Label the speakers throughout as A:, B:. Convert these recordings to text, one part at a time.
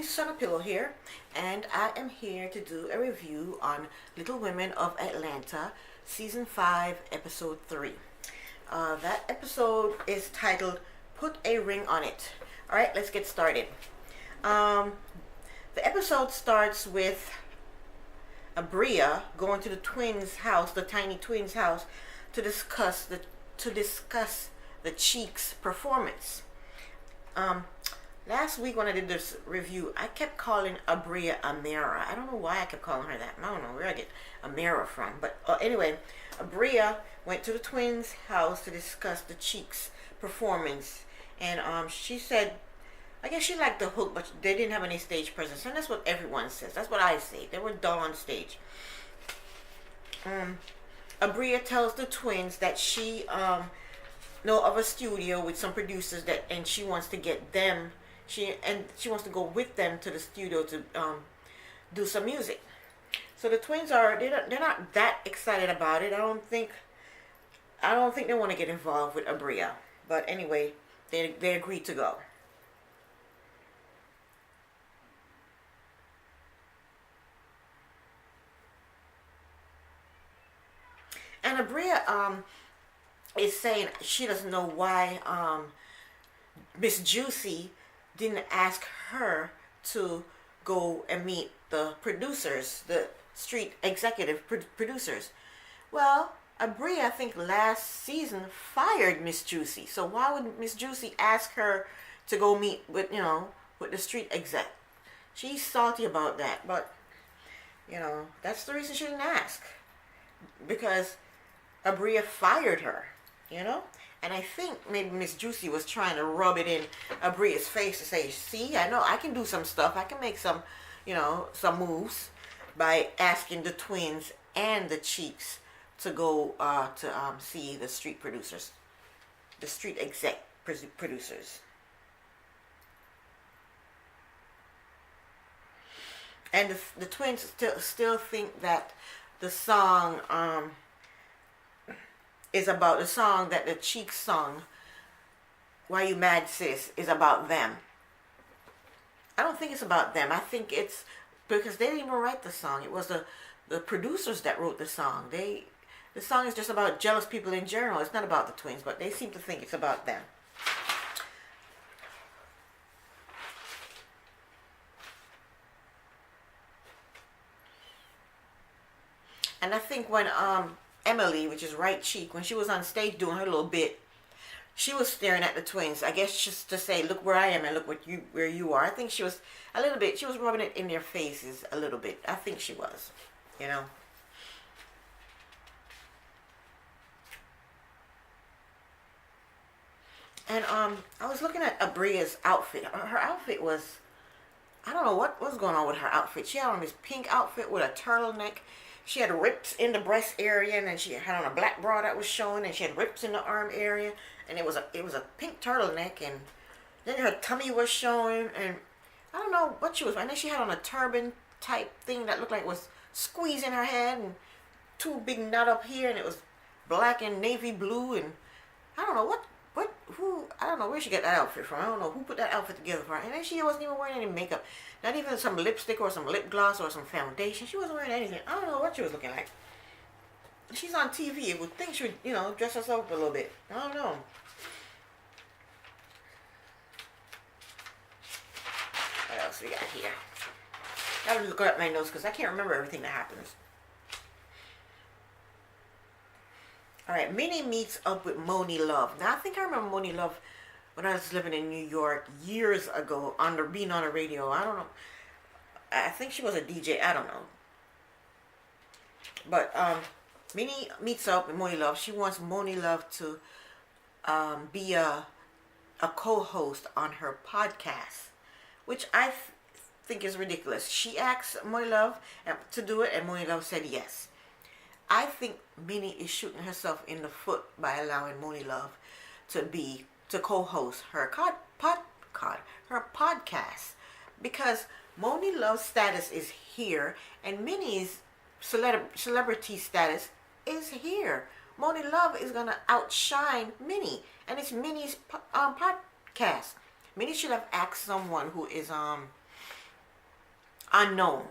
A: Sugar Pillow here, and I am here to do a review on Little Women of Atlanta, Season 5, Episode 3. That episode is titled Put a Ring on It. Alright, let's get started. The episode starts with Abria going to the twins' house, the tiny twins' house, to discuss the Cheeks' performance. Last week when I did this review, I kept calling Abria Amira. I don't know why I kept calling her that. I don't know where I get Amira from. But anyway, Abria went to the twins' house to discuss the Cheeks' performance. And she said, I guess she liked the hook, but they didn't have any stage presence. And that's what everyone says. That's what I say. They were dull on stage. Abria tells the twins that she know of a studio with some producers and she wants to get them. She wants to go with them to the studio to do some music. So the twins they're not that excited about it. I don't think they want to get involved with Abria. But anyway, they agreed to go. And Abria is saying she doesn't know why Miss Juicy didn't ask her to go and meet the producers, the street executive producers. Well, Abria, I think last season, fired Miss Juicy. So why would Miss Juicy ask her to go meet with the street exec? She's salty about that, but that's the reason she didn't ask, because Abria fired her. And I think maybe Miss Juicy was trying to rub it in Abria's face to say, see, I know I can do some stuff. I can make some moves by asking the twins and the Cheeks to go to see the street producers, the street exec producers. And the twins still think that the song is about the song that the Cheeks sung, Why You Mad Sis, is about them. I don't think it's about them. I think it's because they didn't even write the song. It was the producers that wrote the song. The song is just about jealous people in general. It's not about the twins, but they seem to think it's about them. And I think when Emily, which is Right Cheek, when she was on stage doing her little bit, she was staring at the twins. I guess just to say, look where I am and look where you are. I think she was she was rubbing it in their faces a little bit. I think she was, And I was looking at Abria's outfit. Her outfit was, I don't know what was going on with her outfit. She had on this pink outfit with a turtleneck. She had rips in the breast area, and then she had on a black bra that was showing, and she had rips in the arm area, and it was a pink turtleneck, and then her tummy was showing, and I don't know what she was. And then she had on a turban type thing that looked like it was squeezing her head, and two big knot up here, and it was black and navy blue, and I don't know I don't know where she got that outfit from. I don't know who put that outfit together for her. And then she wasn't even wearing any makeup. Not even some lipstick or some lip gloss or some foundation. She wasn't wearing anything. I don't know what she was looking like. She's on TV. You would think she would, dress herself up a little bit. I don't know. What else we got here? I have to look at my notes because I can't remember everything that happens. Alright, Minnie meets up with Monie Love. Now, I think I remember Monie Love when I was living in New York years ago, being on the radio. I don't know. I think she was a DJ. I don't know. But Minnie meets up with Monie Love. She wants Monie Love to be a co-host on her podcast, which I think is ridiculous. She asked Monie Love to do it, and Monie Love said yes. I think Minnie is shooting herself in the foot by allowing Monie Love to co-host her podcast, because Monie Love's status is here and Minnie's celebrity status is here. Monie Love is gonna outshine Minnie, and it's Minnie's podcast. Minnie should have asked someone who is unknown.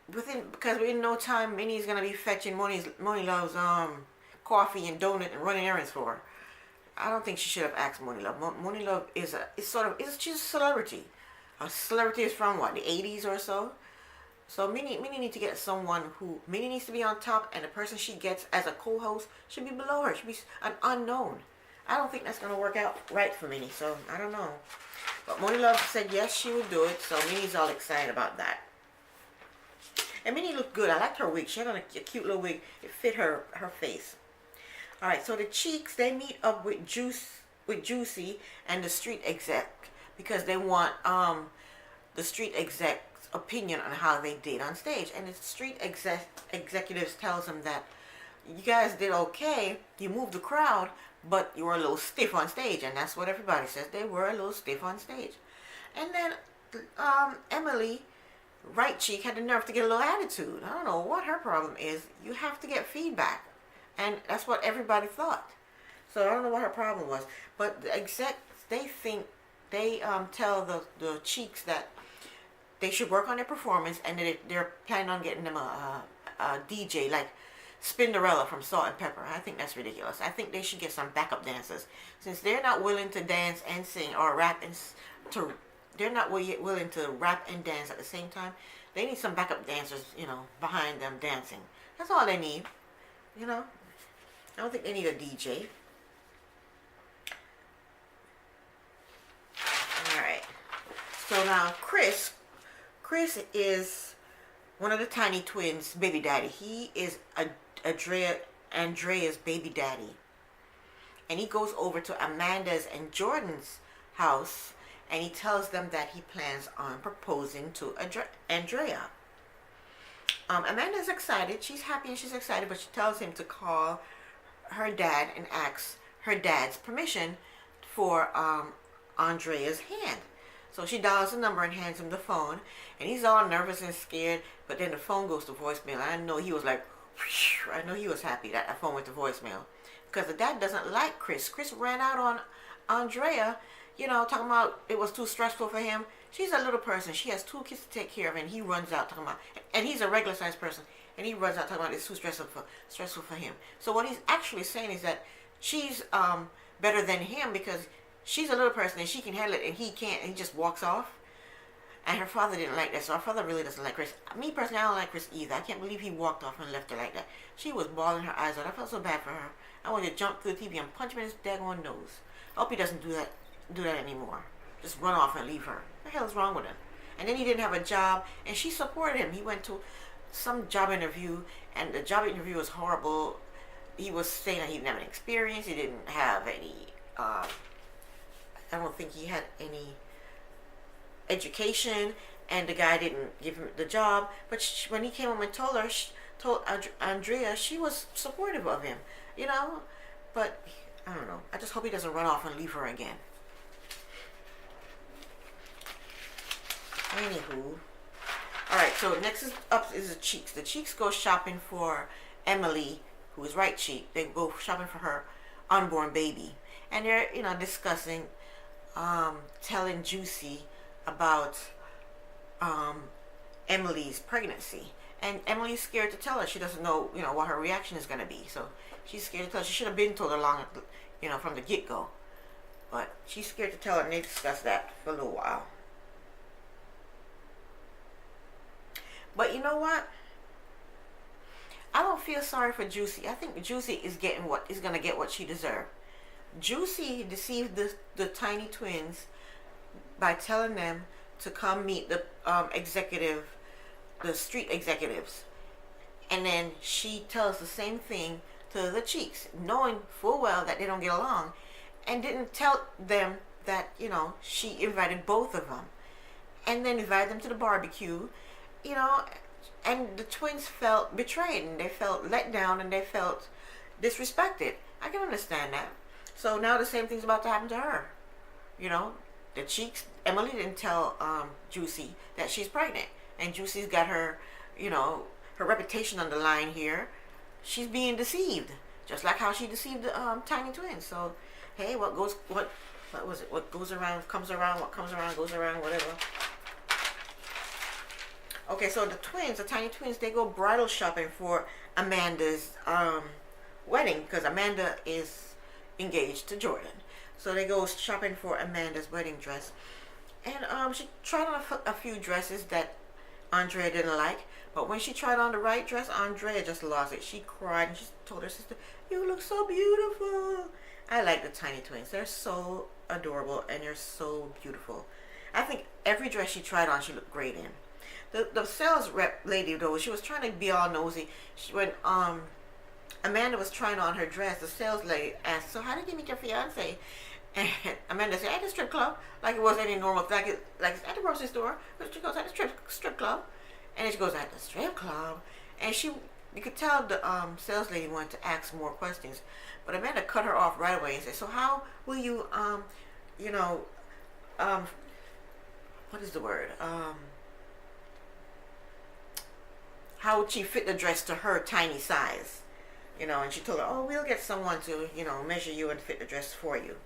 A: Because within no time, Minnie's gonna be fetching Money Love's coffee and donut and running errands for her. I don't think she should have asked Money Love. Money Love she's a celebrity. A celebrity is from what, the 80s or so. So Minnie needs to get someone who Minnie needs to be on top, and the person she gets as a co-host should be below her. Should be an unknown. I don't think that's gonna work out right for Minnie. So I don't know. But Money Love said yes, she would do it. So Minnie's all excited about that. And Minnie looked good. I liked her wig. She had on a cute little wig. It fit her face. All right. So the Cheeks, they meet up with Juicy and the street exec because they want the street exec's opinion on how they did on stage. And the street executives tells them that you guys did okay. You moved the crowd, but you were a little stiff on stage. And that's what everybody says. They were a little stiff on stage. And then Emily, right cheek, had the nerve to get a little attitude. I don't know what her problem is. You have to get feedback. And that's what everybody thought. So I don't know what her problem was. But the execs, they tell the Cheeks that they should work on their performance, and they're planning on getting them a DJ like Spinderella from Salt and Pepper. I think that's ridiculous. I think they should get some backup dancers. Since they're not willing to dance and sing or rap they're not willing to rap and dance at the same time. They need some backup dancers, behind them dancing. That's all they need, I don't think they need a DJ. Alright. So now Chris is one of the Tiny Twins' baby daddy. He is Andrea's baby daddy. And he goes over to Amanda's and Jordan's house, and he tells them that he plans on proposing to Andrea. Amanda's excited. She's happy and she's excited, but she tells him to call her dad and asks her dad's permission for Andrea's hand. So she dials the number and hands him the phone, and he's all nervous and scared, but then the phone goes to voicemail. I know he was like, whoosh. I know he was happy that the phone went to voicemail, because the dad doesn't like Chris. Chris ran out on Andrea, talking about it was too stressful for him. She's a little person. She has 2 kids to take care of, and he runs out talking about, and he's a regular sized person, and he runs out talking about it's too stressful for him. So what he's actually saying is that she's better than him because she's a little person and she can handle it and he can't, and he just walks off. And her father didn't like that, so her father really doesn't like Chris. Me personally, I don't like Chris either. I can't believe he walked off and left her like that. She was bawling her eyes out. I felt so bad for her. I wanted to jump through the TV and punch him in his daggone nose. I hope he doesn't do that anymore. Just run off and leave her. What the hell is wrong with him? And then he didn't have a job, and she supported him. He went to some job interview, and the job interview was horrible. He was saying that he didn't have any experience. He didn't have any, I don't think he had any education, and the guy didn't give him the job. But when he came home and told Andrea, she was supportive of him, But I don't know. I just hope he doesn't run off and leave her again. Anywho. Alright, so next up is the Cheeks. The Cheeks go shopping for Emily, who is right cheek. They go shopping for her unborn baby. And they're, discussing, telling Juicy about Emily's pregnancy. And Emily's scared to tell her. She doesn't know, what her reaction is going to be. So she's scared to tell her. She should have been told her long, from the get-go. But she's scared to tell her, and they discuss that for a little while. But you know what? I don't feel sorry for Juicy. I think Juicy is going to get what she deserved. Juicy deceived the Tiny Twins by telling them to come meet the street executives. And then she tells the same thing to the Cheeks, knowing full well that they don't get along, and didn't tell them that, she invited both of them. And then invited them to the barbecue, and the twins felt betrayed, and they felt let down, and they felt disrespected. I can understand that. So now the same thing's about to happen to her. The Cheeks, Emily didn't tell Juicy that she's pregnant, and Juicy's got her, her reputation on the line here. She's being deceived, just like how she deceived the Tiny Twins. So, hey, what goes around comes around. What comes around goes around. Whatever. Okay, so the twins, the tiny twins, they go bridal shopping for Amanda's wedding because Amanda is engaged to Jordan. So they go shopping for Amanda's wedding dress. And she tried on a few dresses that Andrea didn't like. But when she tried on the right dress, Andrea just lost it. She cried and she told her sister, "You look so beautiful." I like the tiny twins. They're so adorable and they're so beautiful. I think every dress she tried on, she looked great in. The sales rep lady though, she was trying to be all nosy. When Amanda was trying on her dress, the sales lady asked, "So how did you meet your fiance?" And Amanda said, "At the strip club," like it was any normal, like it's at the grocery store. But she goes, "At the strip club," and then she goes, "At the strip club," and you could tell the sales lady wanted to ask more questions, but Amanda cut her off right away and said, "So how will you you know um, what is the word how would she fit the dress to her tiny size?" And she told her, "Oh, we'll get someone to, measure you and fit the dress for you."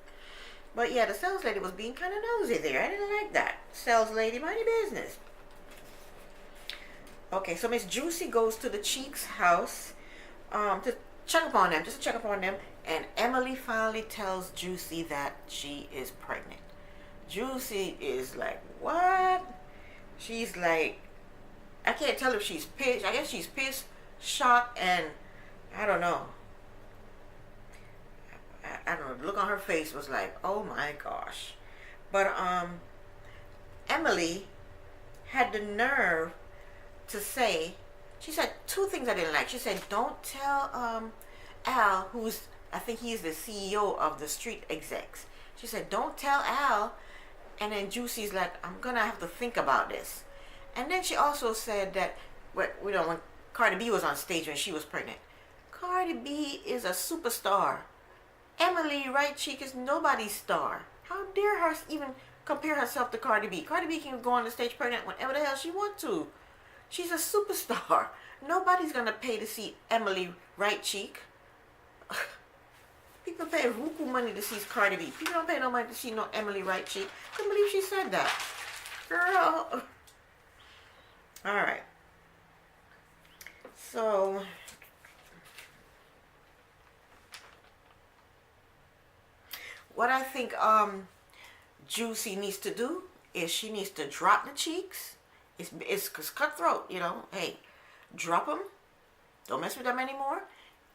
A: But yeah, the sales lady was being kind of nosy there. I didn't like that. Sales lady, mind your business. Okay, so Miss Juicy goes to the Cheeks house to check up on them, just to check up on them. And Emily finally tells Juicy that she is pregnant. Juicy is like, "What?" She's like, I can't tell if she's pissed. I guess she's pissed, shocked, and I don't know. I don't know. The look on her face was like, "Oh my gosh." But Emily had the nerve to say, she said two things I didn't like. She said, "Don't tell Al, who's, I think he's the CEO of the street execs." She said, "Don't tell Al." And then Juicy's like, "I'm gonna have to think about this." And then she also said that, when Cardi B was on stage when she was pregnant, Cardi B is a superstar. Emily Right Cheek is nobody's star. How dare her even compare herself to Cardi B? Cardi B can go on the stage pregnant whenever the hell she wants to. She's a superstar. Nobody's gonna pay to see Emily Right Cheek. People pay buku money to see Cardi B. People don't pay no money to see no Emily Right Cheek. Couldn't believe she said that. Girl. Alright. So what I think Juicy needs to do is she needs to drop the cheeks. It's cutthroat, Hey, drop them. Don't mess with them anymore.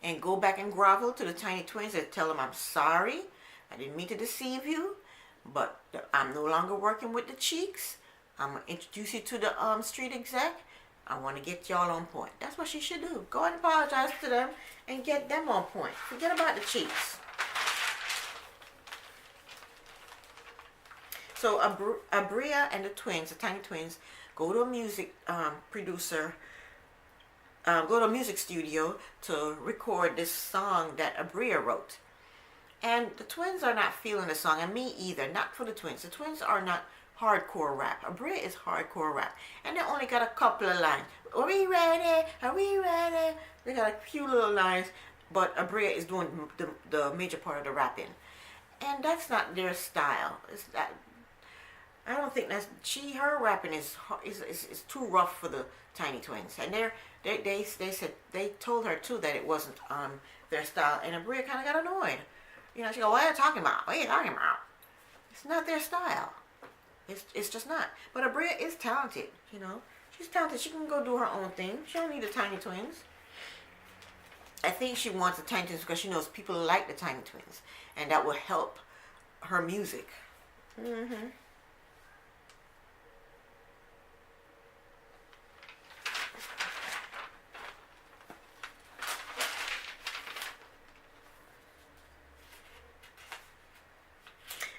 A: And go back and grovel to the tiny twins and tell them, "I'm sorry. I didn't mean to deceive you. But I'm no longer working with the cheeks. I'm going to introduce you to the street exec. I want to get y'all on point." That's what she should do. Go and apologize to them and get them on point. Forget about the cheeks. So Abria and the twins, the tiny twins, go to a music producer, go to a music studio to record this song that Abria wrote. And the twins are not feeling the song, and me either. Not for the twins. The twins are not hardcore rap. Abria is hardcore rap. And they only got a couple of lines. "Are we ready? Are we ready?" They got a few little lines, but Abria is doing the major part of the rapping. And that's not their style. I don't think her rapping is too rough for the tiny twins. And they said, they told her too that it wasn't their style. And Abria kind of got annoyed. She go, "What are you talking about? What are you talking about?" It's not their style. It's just not. But Abria is talented, She's talented. She can go do her own thing. She don't need the tiny twins. I think she wants the tiny twins because she knows people like the tiny twins. And that will help her music.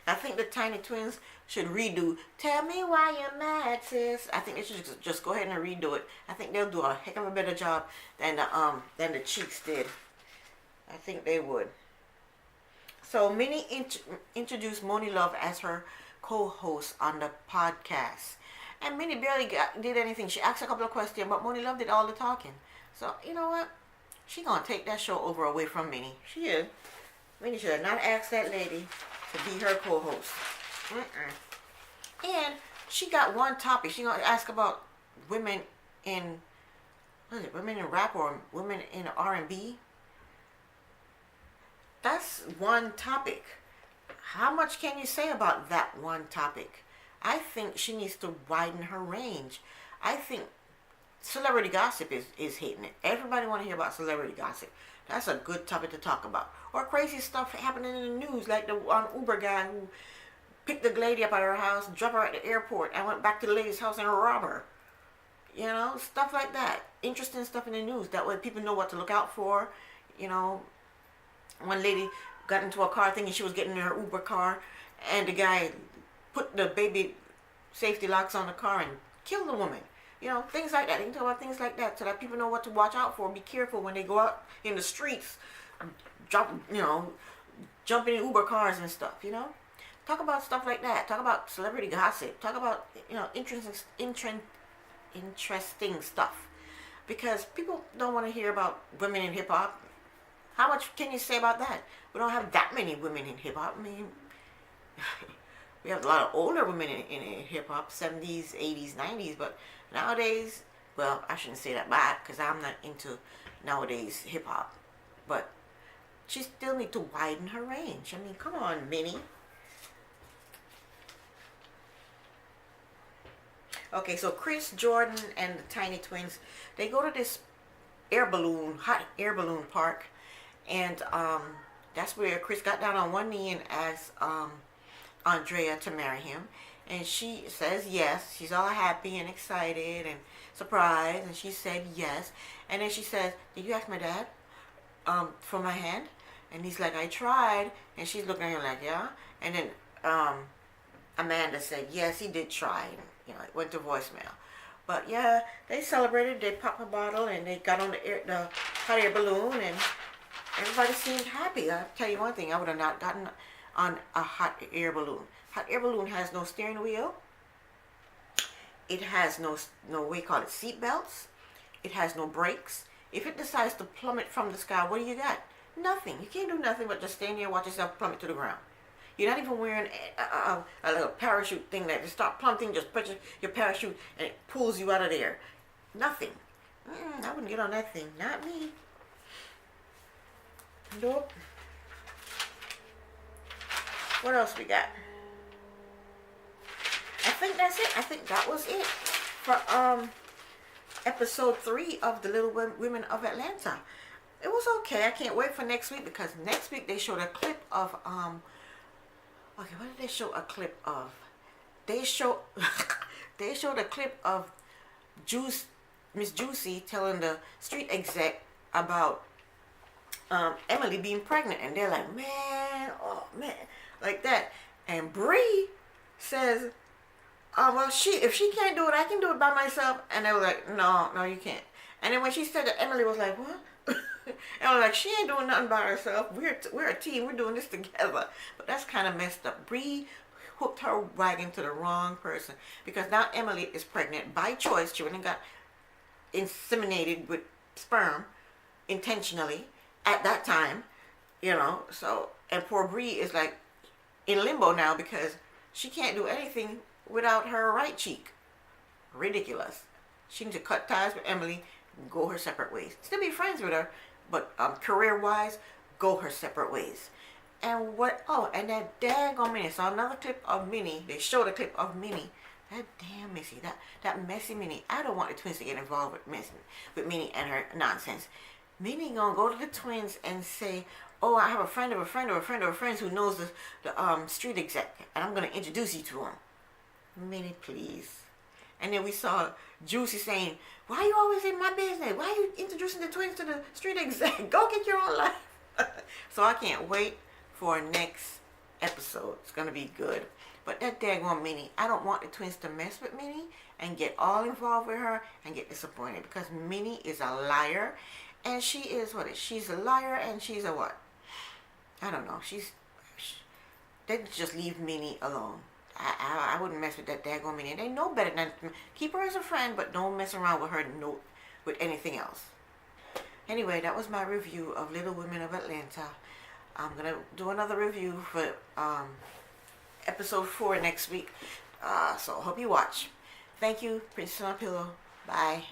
A: I think the tiny twins should redo "Tell Me Why You're Mad, Sis." I think they should just go ahead and redo it. I think they'll do a heck of a better job than the Cheeks did. I think they would. So Minnie introduced Moni Love as her co-host on the podcast. And Minnie barely did anything. She asked a couple of questions, but Moni Love did all the talking. So, you know what? She gonna take that show over away from Minnie. She is. Minnie should have not asked that lady to be her co-host. And she got one topic. She gonna ask about women in, what is it, women in rap or women in R&B. That's one topic. How much can you say about that one topic? I think she needs to widen her range. I think celebrity gossip is hitting it. Everybody want to hear about celebrity gossip. That's a good topic to talk about. Or crazy stuff happening in the news, like the Uber guy who picked the lady up at her house, dropped her at the airport, and went back to the lady's house and robbed her. You know, stuff like that. Interesting stuff in the news. That way people know what to look out for. You know, one lady got into a car thinking she was getting in her Uber car, and the guy put the baby safety locks on the car and killed the woman. You know, things like that. You can talk about things like that so that people know what to watch out for. Be careful when they go out in the streets, jump in Uber cars and stuff, you know. Talk about stuff like that. Talk about celebrity gossip. Talk about, interesting stuff. Because people don't want to hear about women in hip-hop. How much can you say about that? We don't have that many women in hip-hop. I mean, we have a lot of older women in hip-hop, 70s, 80s, 90s, but nowadays, well, I shouldn't say that bad because I'm not into nowadays hip-hop. But she still needs to widen her range. I mean, come on, Minnie. Okay, so Chris Jordan and the Tiny Twins, they go to this hot air balloon park, and that's where Chris got down on one knee and asked Andrea to marry him, and she says yes. She's all happy and excited and surprised, and she said yes. And then she says, "Did you ask my dad for my hand?" And he's like, "I tried." And she's looking at him like, "Yeah." And then Amanda said, "Yes, he did try." And, it went to voicemail. But yeah, they celebrated. They popped a bottle and they got on the hot air balloon, and everybody seemed happy. I'll tell you one thing: I would have not gotten on a hot air balloon. Hot air balloon has no steering wheel. It has no what do you call it, seat belts. It has no brakes. If it decides to plummet from the sky, what do you got? Nothing. You can't do nothing but just stand there and watch yourself plummet to the ground. You're not even wearing a little parachute thing that just start plummeting, just put your parachute and it pulls you out of there. Nothing. I wouldn't get on that thing. Not me. Nope. What else we got? I think that's it. I think that was it for episode 3 of The Little Women of Atlanta. It was okay. I can't wait for next week because next week they showed a clip of okay, what did they show a clip of? They showed a clip of Miss Juicy telling the street exec about Emily being pregnant, and they're like, man, oh man, like that. And Bree says, well, if she can't do it, I can do it by myself. And they were like, no, you can't. And then when she said that, Emily was like, what? And I was like, she ain't doing nothing by herself. We're a team. We're doing this together. But that's kind of messed up. Bree hooked her wagon to the wrong person, because now Emily is pregnant by choice. She went and got inseminated with sperm intentionally at that time, So, and poor Bree is like in limbo now because she can't do anything without her right cheek. Ridiculous. She needs to cut ties with Emily and go her separate ways. Still be friends with her, but career-wise, go her separate ways. And and that daggone Minnie. So another clip of Minnie. They showed a clip of Minnie. That damn Missy. That messy Minnie. I don't want the twins to get involved with Minnie and her nonsense. Minnie gonna go to the twins and say, "Oh, I have a friend of a friend of a friend of a friend who knows the street exec, and I'm gonna introduce you to him." Minnie, please. And then we saw Juicy saying, "Why are you always in my business? Why are you introducing the twins to the street exec? Go get your own life." So I can't wait for next episode. It's going to be good. But that daggone Minnie, I don't want the twins to mess with Minnie and get all involved with her and get disappointed, because Minnie is a liar. And she is she's a liar, and she's a what? I don't know. They just leave Minnie alone. I wouldn't mess with that daggone Minnie. They know better than to keep her as a friend, but don't mess around with her with anything else. Anyway, that was my review of Little Women of Atlanta. I'm going to do another review for episode 4 next week. So I hope you watch. Thank you, Princess on a Pillow. Bye.